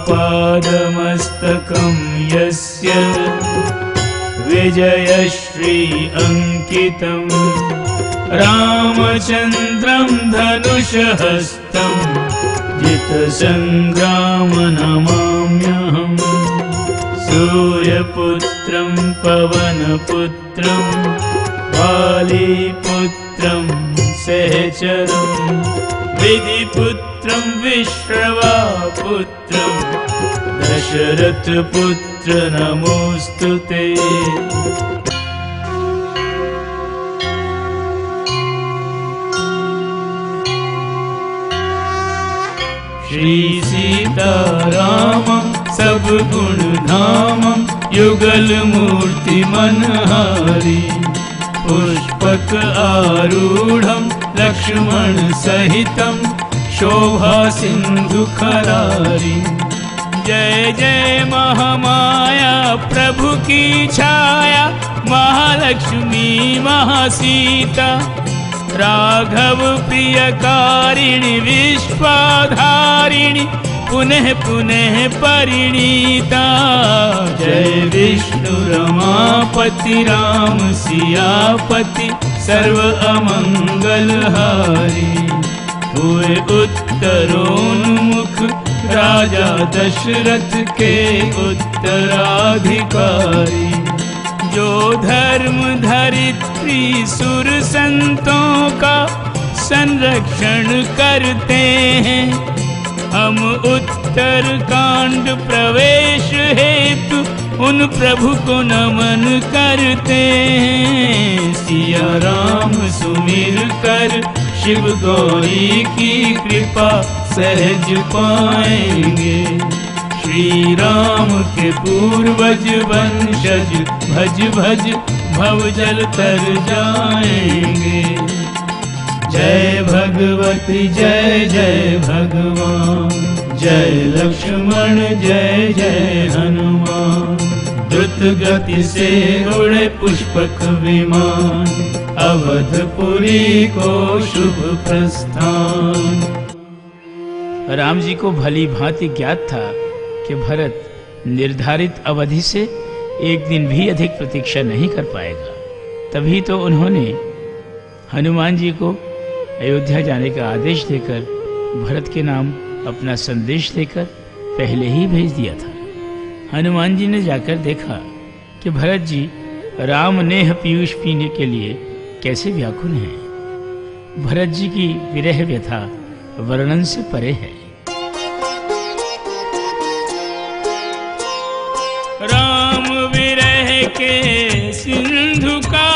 आपादमस्तकं यस्य विजयश्री अंकितं रामचन्द्रं धनुषहस्तं जितसङ्ग्राम नमाम्यहम् सूर्यपुत्रं पवनपुत्रं वालीपुत्रं सहचरं विधिपुत्रं विश्रवापुत्रं दशरथपुत्र नमोऽस्तुते। श्री सीतारामं सब गुण धामं युगल मूर्ति मनहारी पुष्पक आरूढ़ं लक्ष्मण सहितं शोभा सिंधु खरारी। जय जय महामाया प्रभु की छाया महालक्ष्मी महासीता राघव प्रियकारिणि विश्वधारिणि पुनः पुनः परिणीता। जय विष्णु रमापति राम सियापति सर्व अमंगलहारी। हुए उत्तरोन्मुख राजा दशरथ के उत्तराधिकारी जो धर्म धरित्री सुर संतों का संरक्षण करते हैं। हम उत्तर कांड प्रवेश हेतु उन प्रभु को नमन करते हैं। सिया राम सुमिर कर शिव गौरी की कृपा सहज पाएंगे। श्री राम के पूर्वज वंशज भज भज भवजल तर जाएंगे। जय भगवती जय जय भगवान जय लक्ष्मण जय जय हनुमान। द्रुत गति से उड़े पुष्पक विमान अवधपुरी को शुभ प्रस्थान। राम जी को भली भांति ज्ञात था कि भरत निर्धारित अवधि से एक दिन भी अधिक प्रतीक्षा नहीं कर पाएगा। तभी तो उन्होंने हनुमान जी को अयोध्या जाने का आदेश देकर भरत के नाम अपना संदेश देकर पहले ही भेज दिया था। हनुमान जी ने जाकर देखा कि भरत जी राम नेह पीयूष पीने के लिए कैसे व्याकुल हैं। भरत जी की विरह व्यथा वर्णन से परे है। राम विरह के सिंधु का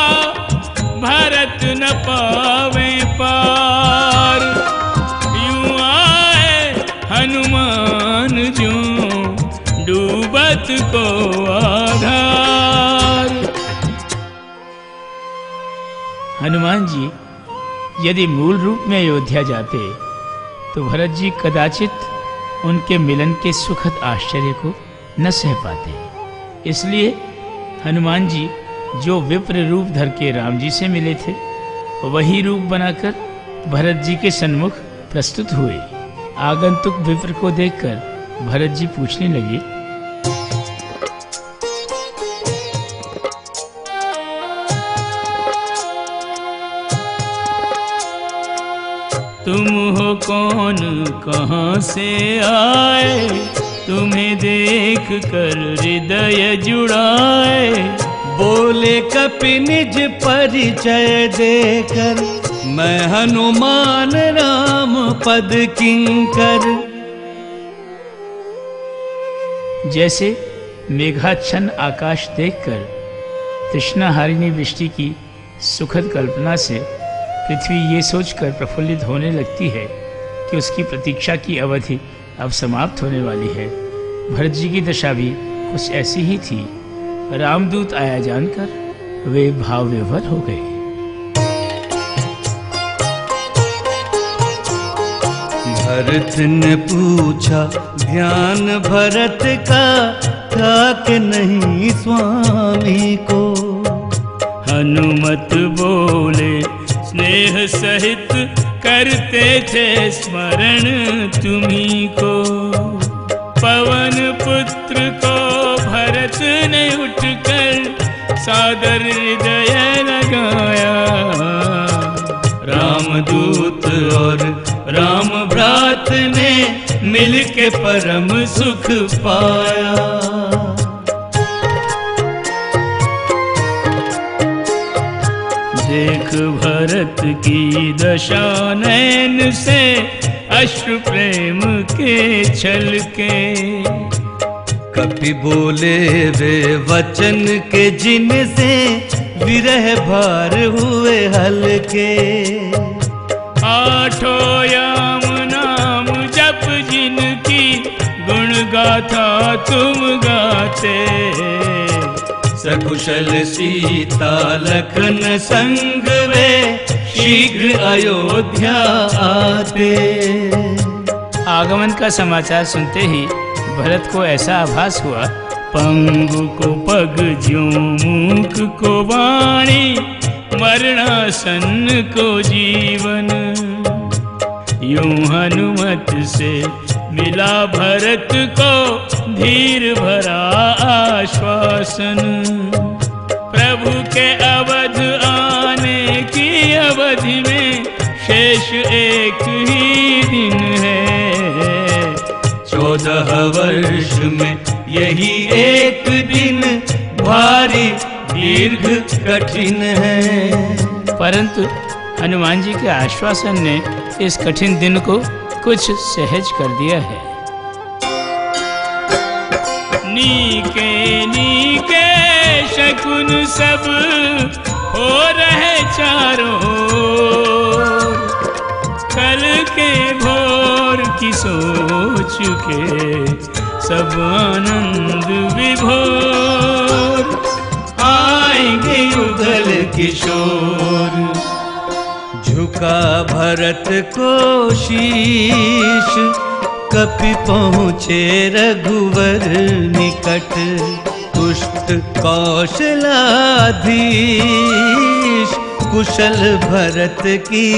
भरत न पावे पार। यूं आए हनुमान जो डूबत को आधार। हनुमान जी यदि मूल रूप में अयोध्या जाते तो भरत जी कदाचित उनके मिलन के सुखद आश्चर्य को न सह पाते। इसलिए हनुमान जी जो विप्र रूप धर के राम जी से मिले थे वही रूप बनाकर भरत जी के सन्मुख प्रस्तुत हुए। आगंतुक विप्र को देखकर भरत जी पूछने लगे, तुम हो कौन कहाँ से आए, तुम्हें देख कर हृदय जुड़ाए। बोले कपि निज परिचय देकर, मैं हनुमान राम पद किंकर। जैसे मेघाच्छन्न आकाश देखकर तृष्णाहारिणी वृष्टि की सुखद कल्पना से पृथ्वी ये सोचकर प्रफुल्लित होने लगती है कि उसकी प्रतीक्षा की अवधि अब समाप्त होने वाली है, भरत जी की दशा भी कुछ ऐसी ही थी। रामदूत आया जानकर वे भाव विभोर हो गए। भरत ने पूछा ध्यान भरत का, था कि नहीं स्वामी को। हनुमत बोले स्नेह सहित, करते थे स्मरण तुम्ही को। पवन पुत्र को भरत ने उठकर सादर हृदय लगाया। रामदूत और राम भ्रात ने मिलके परम सुख पाया। देख भरत की दशा नैन से अश्रु प्रेम के छलके। कपि बोले वे वचन के जिनसे विरह भार हुए हल्के। आठों याम नाम जप जिनकी गुण गाथा तुम गाते। सकुशल सीता लखन संग वे शीघ्र अयोध्या आते। आगमन का समाचार सुनते ही भरत को ऐसा आभास हुआ, पंगु को पग ज्यों मूक को वाणी, मरणासन को जीवन। यूं हनुमत से मिला भरत को धीर भरा आश्वासन। प्रभु के अवध आने की अवधि में शेष एक ही दिन है। 14 वर्ष में यही एक दिन भारी दीर्घ कठिन है। परंतु हनुमान जी के आश्वासन ने इस कठिन दिन को कुछ सहज कर दिया है। नीके नीके शकुन सब हो रहे चारों ओर। कल के भोर की सोच के सब आनंद विभोर। आएंगे युगल किशोर। झुका भरत को शीश, कपि पहुँचे रघुवर निकट। तुष्ट कौशलाधीश, कुशल भरत की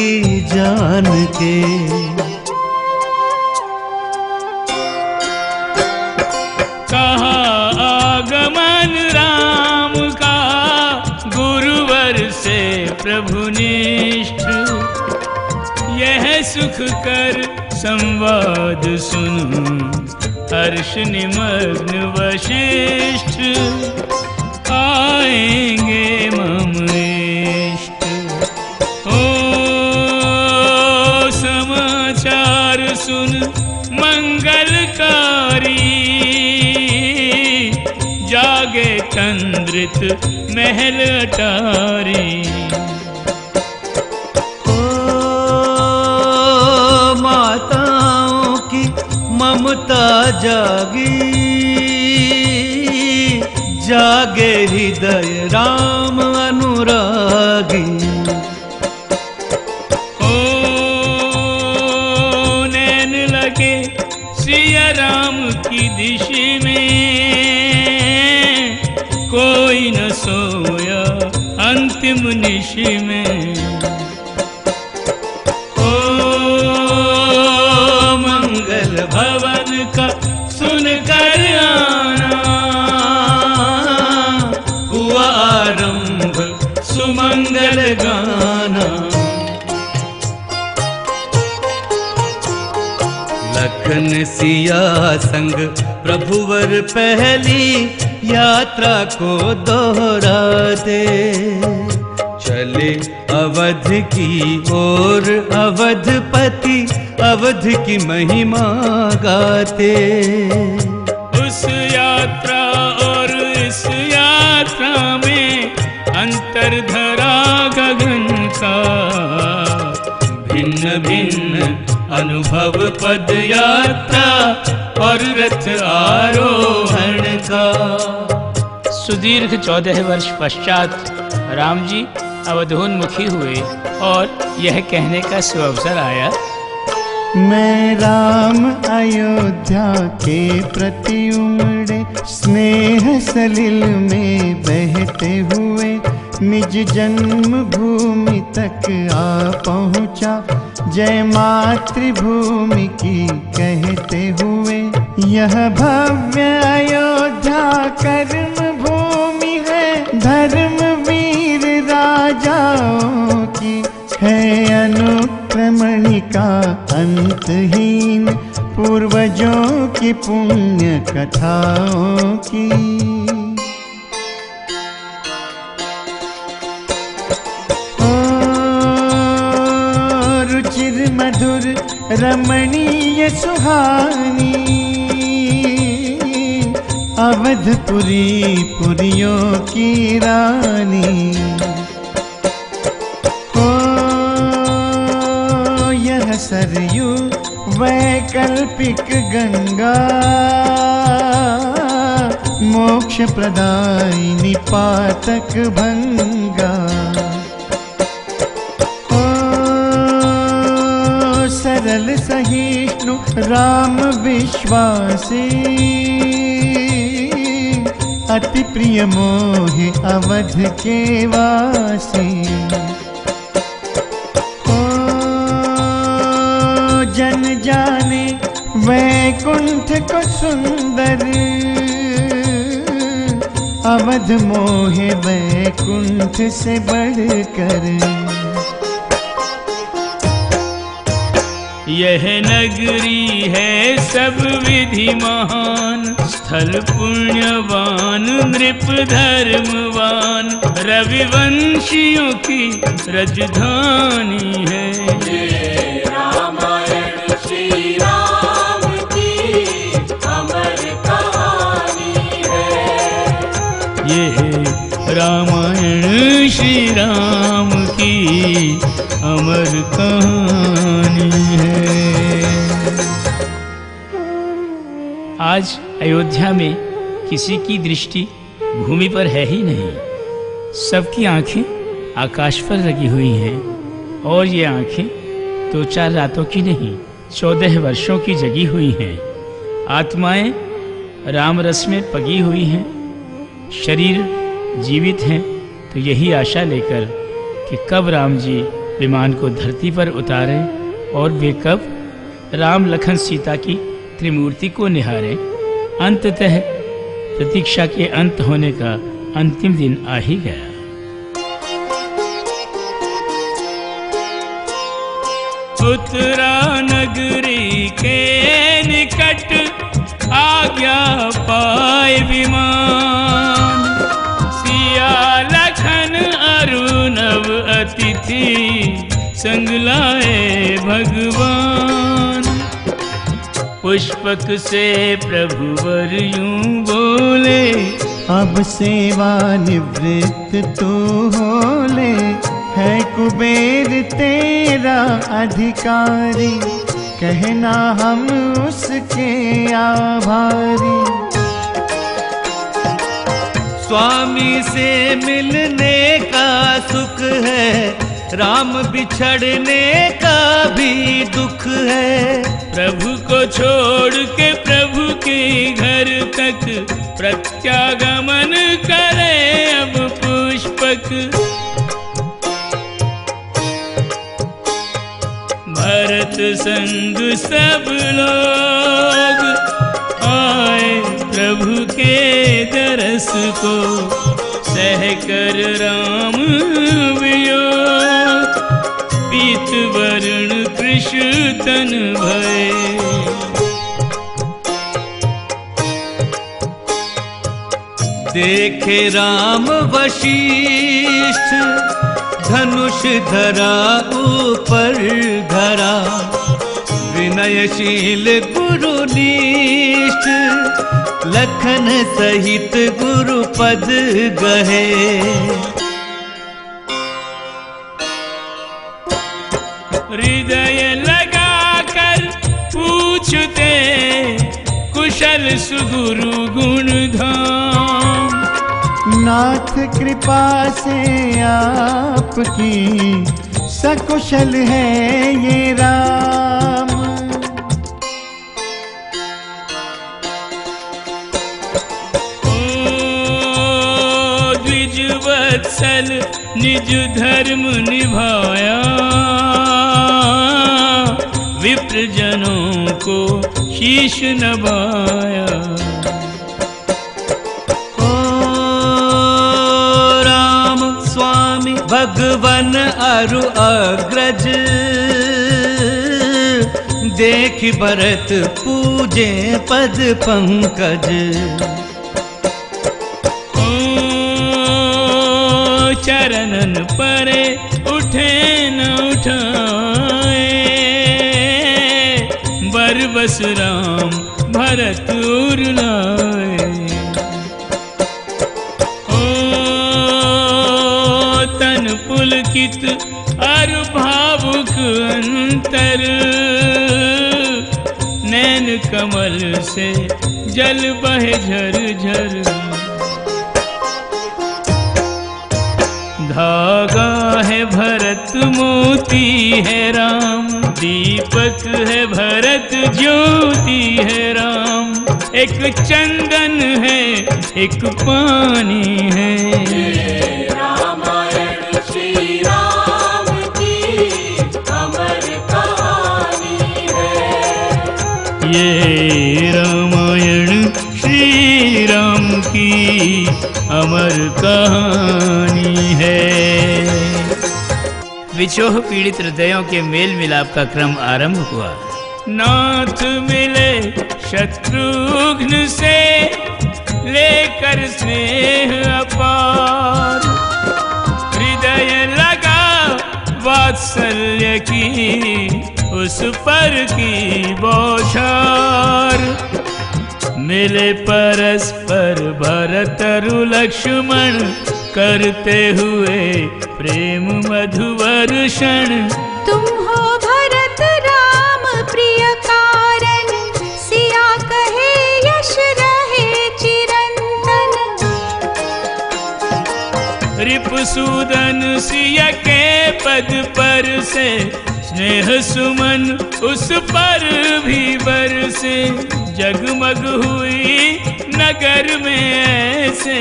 जान के। कहा आगमन राम का गुरुवर से प्रभुनिष्ठ। यह सुख कर संवाद सुन हर्ष निमग्न वशिष्ठ। आएंगे मम इष्ट। ओ समाचार सुन मंगलकारी। जागे तंद्रित महल अटारी। माताओं की ममता जागी। जागे हृदय राम अनुरागी। ओ नैन लगे सिया राम की दिशा में। कोई न सोया अंतिम निशि में। भवन का सुन कर आना। हुआ आरंभ सुमंगल गाना। लखन सिया संग प्रभुवर पहली यात्रा को दोहराते। चले अवध की ओर अवधपति अवध की महिमा गाते। उस यात्रा और इस यात्रा में अंतर धरा गगन का। भिन्न भिन्न अनुभव पद यात्रा और रथ आरोहण का। सुदीर्घ 14 वर्ष पश्चात राम जी अवधोन्मुखी हुए और यह कहने का सुअवसर आया, मैं राम अयोध्या के प्रति उमड़े स्नेह सलिल में बहते हुए निज जन्म भूमि तक आ पहुँचा। जय मातृभूमि की कहते हुए, यह भव्य अयोध्या कर्म भूमि है, धर्म वीर राजाओं की है अनुक्रमणिका अंतहीन, पूर्वजों की पुण्य कथाओं की। रुचिर मधुर रमणीय सुहानी, अवधपुरी पुरियों की रानी। यह सरयू वैकल्पिक गंगा, मोक्ष प्रदायिनी पातक भंगा। सरल सहिष्णु राम विश्वासी, अति प्रिय मोहि अवध के वासी। जन जाने वैकुंठ को सुंदर, अवध मोहे वैकुंठ से बढ़कर। यह नगरी है सब विधि महान, स्थल पुण्यवान नृप धर्मवान, रविवंशियों की राजधानी है। रामायण श्री राम की अमर कहानी है। ये रामायण श्री राम की अमर कहानी है। आज अयोध्या में किसी की दृष्टि भूमि पर है ही नहीं, सबकी आंखें आकाश पर लगी हुई हैं। और ये आंखें 2-4 रातों की नहीं, 14 वर्षों की जगी हुई हैं। आत्माएं राम रस में पगी हुई हैं, शरीर जीवित हैं। तो यही आशा लेकर कि कब राम जी विमान को धरती पर उतारें और वे कब राम लखन सीता की त्रिमूर्ति को निहारें। अंततः प्रतीक्षा के अंत होने का अंतिम दिन आ ही गया। उत्तरा नगरी के निकट आज्ञा पाए विमान, सिया लखन अरुणव अतिथि संग लाए भगवान। पुष्पक से प्रभुवर यूं बोले, अब सेवा निवृत्त तू हो ले, है कुबेर तेरा अधिकारी, कहना हम उसके आभारी। स्वामी से मिलने का सुख है, राम बिछड़ने का भी दुख है। प्रभु को छोड़ के प्रभु के घर तक प्रत्यागमन करे अब पुष्पक। भरत संग सब लोग आए प्रभु के दरस को, सहकर राम वियोग, पीत वर्ण कृष्ण तन भय। देखे राम वशिष्ठ, धनुष धरा ऊपर धरा, विनयशील गुरुनिष्ठ, लखन सहित गुरुपद गहे। हृदय लगाकर पूछते कुशल सुगुरु गुण धाम। नाथ कृपा से आपकी सकुशल है ये राम। ओ द्विज वत्सल निज धर्म निभाया, विप्रजनों को शीश नवाया। भगवन अरु अग्रज, देख भरत पूजे पद पंकज। ओ चरणन परे उठे न उठाए, बरबस राम भरत उर लाए। पुलकित अरु भावुक अंतर, नैन कमल से जल बहे झर झर। धागा है भरत मोती है राम, दीपक है भरत ज्योति है राम। एक चंदन है एक पानी है, श्री राम की अमर कहानी है। ये रामायण श्री राम की अमर कहानी है। विछोह पीड़ित हृदयों के मेल मिलाप का क्रम आरंभ हुआ। नाथ मिले शत्रुघ्न से लेकर स्नेह अपार, हृदय लगा वात्सल्य की उस पर की बौछार। मिले परस्पर भरत अरु लक्ष्मण, करते हुए प्रेम मधुवर्षण। तुम हो भरत राम प्रिय कारण, सिया कहे यश रहे चिरंतन। रिपुसूदन सिया के पद पर से, स्नेह सुमन उस पर भी बरसे। जगमग हुई नगर में ऐसे,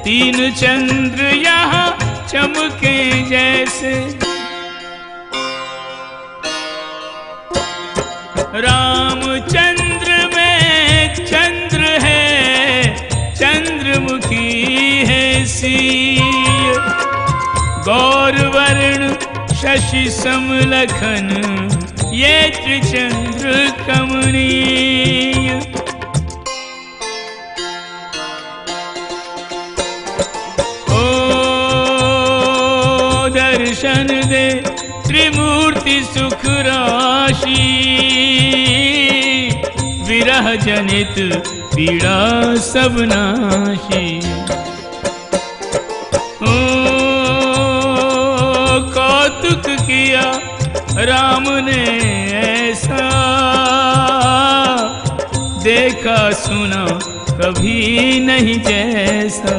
तीन चंद्र यहाँ चमके जैसे। रामचंद्र में चंद्र है, चंद्रमुखी है सीय। गौरवर्ण शशि समलखन, ये त्रिचंद्र कमनीय। ओ दर्शन दे त्रिमूर्ति सुख राशि, विरह जनित पीड़ा सब नाशी। कौतुक किया राम ने ऐसा, देखा सुना कभी नहीं जैसा।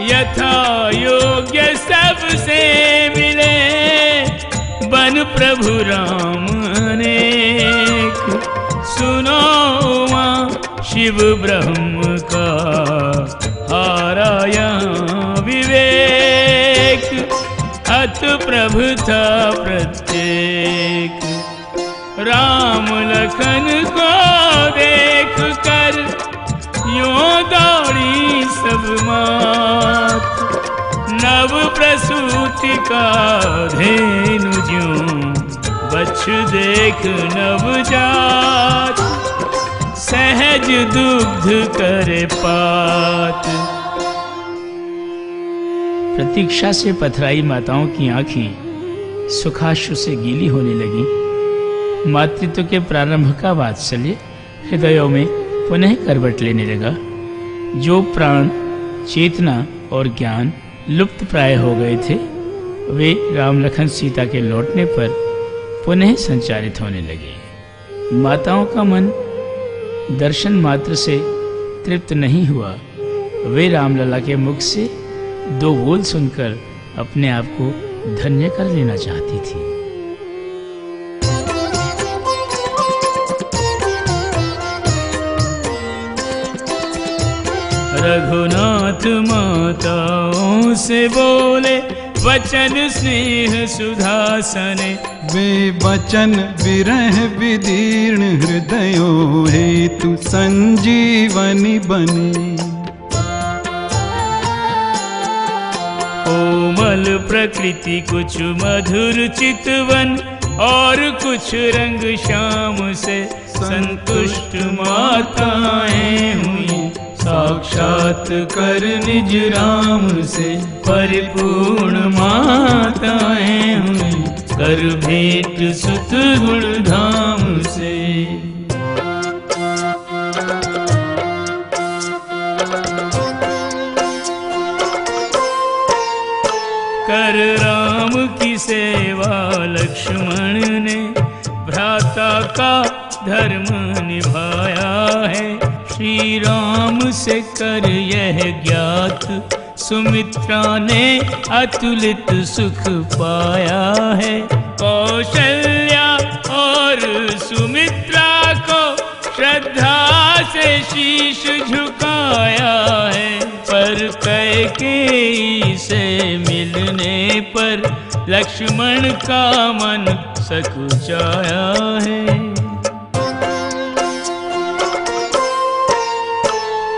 यथा योग्य सबसे मिले, बन प्रभु राम अनेक। सुनो मां शिव ब्रह्म का हाराया विवेक, अत प्रभु था प्रत्येक। राम लखन को देख कर यूं दौड़ी सब मात, नव प्रसूति का धेनु ज्यों बच्छु देख नवजात, सहज दुग्ध करे पात। प्रतीक्षा से पथराई माताओं की आंखें सुखाश्रु से गीली होने लगी। मातृत्व के प्रारंभ का वात्सल्य हृदयों में पुनः करवट लेने लगा। जो प्राण, चेतना और ज्ञान लुप्त प्राय हो गए थे, वे राम लखन सीता के लौटने पर पुनः संचारित होने लगे। माताओं का मन दर्शन मात्र से तृप्त नहीं हुआ। वे रामलला के मुख से दो बोल सुनकर अपने आप को धन्य कर लेना चाहती थी। रघुनाथ माताओं से बोले वचन स्नेह सुधासने। वे वचन विरह विदीर्ण हृदयों हेतु संजीवनी बने। कोमल प्रकृति कुछ मधुर चितवन और कुछ रंग श्याम से संतुष्ट माताएं हुई। साक्षात कर निज राम से परिपूर्ण माताएं हुई। कर भेंट सुत गुण धाम से। कर राम की सेवा लक्ष्मण ने भ्राता का धर्म निभाया है। श्री राम से कर यह ज्ञात सुमित्रा ने अतुलित सुख पाया है। कौशल्या और सुमित्रा को श्रद्धा से शीश झुकाया है। पर कैकेयी से मिलने पर लक्ष्मण का मन सकुचाया है।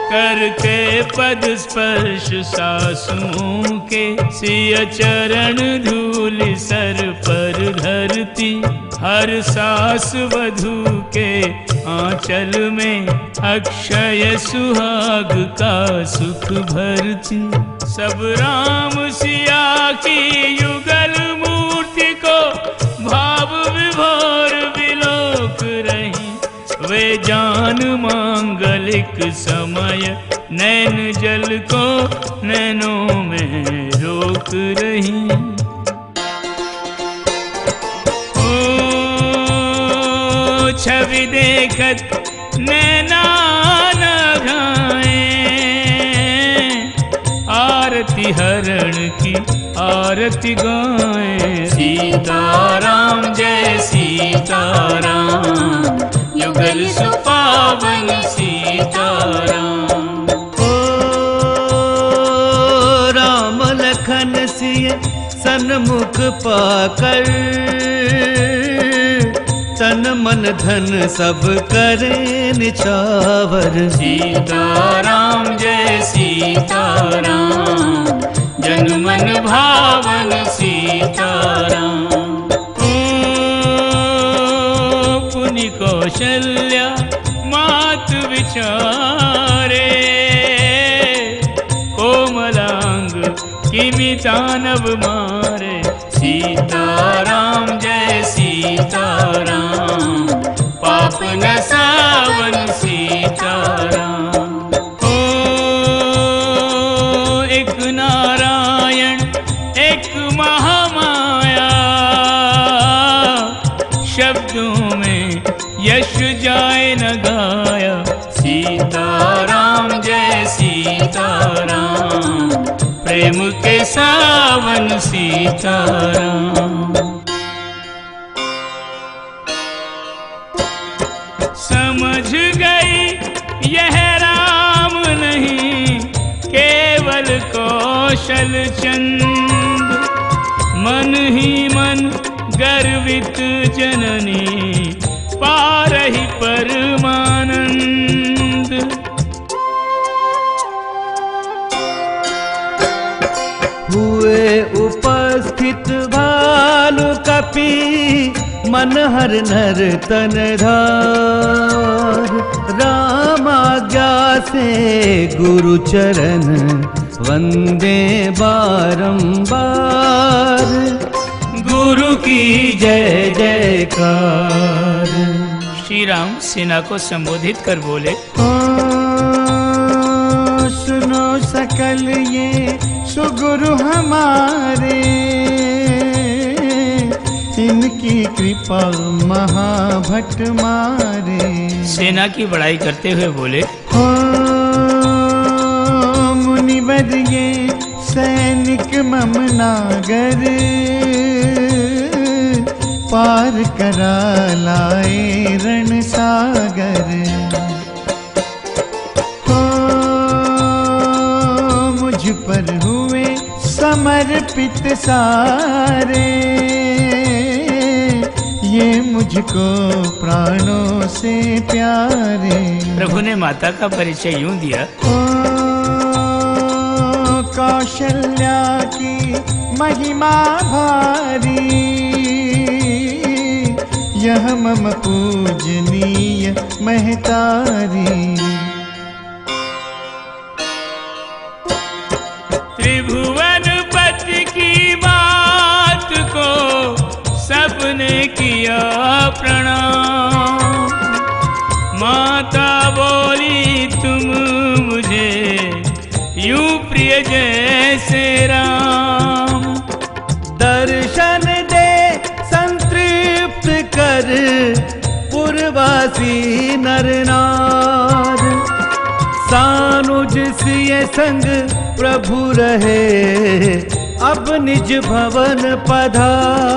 करके पद स्पर्श सासुओं के सिय चरण धूल सर पर धरती। हर सास वधू के आंचल में अक्षय सुहाग का सुख भरती। सब राम सिया की युगल मूर्ति को भाव विभोर विलोक रही। वे जान मांगलिक समय नैन जल को नैनों में रोक रही। ओ छवि देखत नैना न घाए। आरती हरण की आरती गाए। सीताराम जय सीताराम युगल सुपावन सीताराम। ओ राम लखन सिय सन्मुख पाकर। तन मन धन सब करे निछावर। सीताराम जय सीताराम जन मन भावन सीताराम। पुनि कौशल्या मात विचारे। कोमलांग किमि दानव मारे। सीताराम जय सीताराम पाप नसावन सीताराम। ओ एक नारायण एक महामाया। शब्दों में यश जाए न गाया। सीताराम जय सीताराम प्रेम के सावन सीताराम। समझ गई यह राम नहीं केवल कौशल चंद। मन ही मन गर्वित जननी पा रही परमानंद। हुए उपस्थित भालु कपि मन हर नर तन धार। राम आज्ञा से गुरु चरण वंदे बारंबार। गुरु की जय जयकार। श्री राम सेना को संबोधित कर बोले। सुनो सकल ये सुगुरु हमारे। इनकी कृपा महाभट मारे। सेना की बड़ाई करते हुए बोले। हो मुनिवर ये सैनिक मम नागर। पार करा लाए रण सागर। हो अर्पित सारे, ये मुझको प्राणों से प्यारे। प्रभु ने माता का परिचय यूं दिया। ओ कौशल्या की महिमा भारी, यह मम पूजनीय महतारी। त्रिभुवन पति की बात को सबने किया प्रणाम। माता बोली तुम मुझे यूं प्रिय जैसे राम। दर्शन दे संतृप्त कर पुरवासी नर नार। सानुज सिय संग प्रभु रहे अब निज भवन पधार।